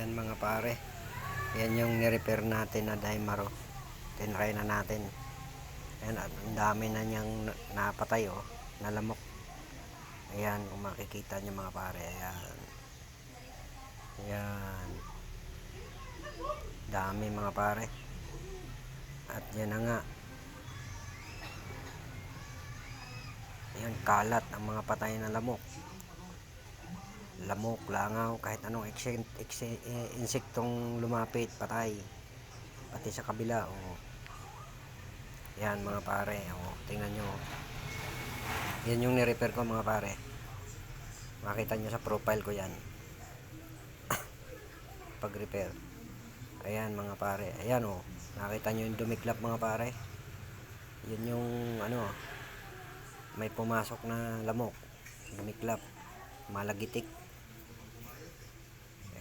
Ayan mga pare, yan yung nirepair natin na Daimaro. Tinry na natin. Ayan, at ang dami na niyang napatay, oh, nalamok. Ayan, kung makikita niyo mga pare. Ayan, ayan, dami mga pare. At yan na nga, ayan, kalat ang mga patay na lamok. Lamok, langaw, kahit anong insektong lumapit, patay. Pati sa kabila, oh. Yan mga pare, oh, tingnan nyo. Yan yung nirepair ko mga pare. Makita nyo sa profile ko yan. Pag repair. Ayan mga pare, ayan, oh. Nakita nyo yung dumiklap mga pare. Yan yung ano, may pumasok na lamok. Dumiklap, malagitik.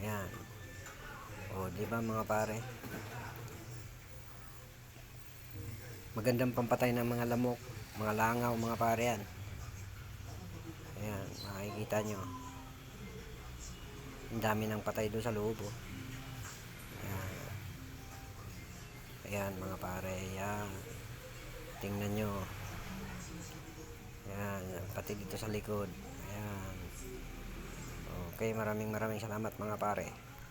Ayan. O, di ba mga pare? Magandang pampatay ng mga lamok, mga langaw, mga pare yan. Ayan, makikita nyo. Ang dami ng patay doon sa loob, oh. Ayan. Ayan mga pare, ayan. Tingnan nyo. Ayan, pati dito sa likod. Ayan. Okay, maraming salamat mga pare.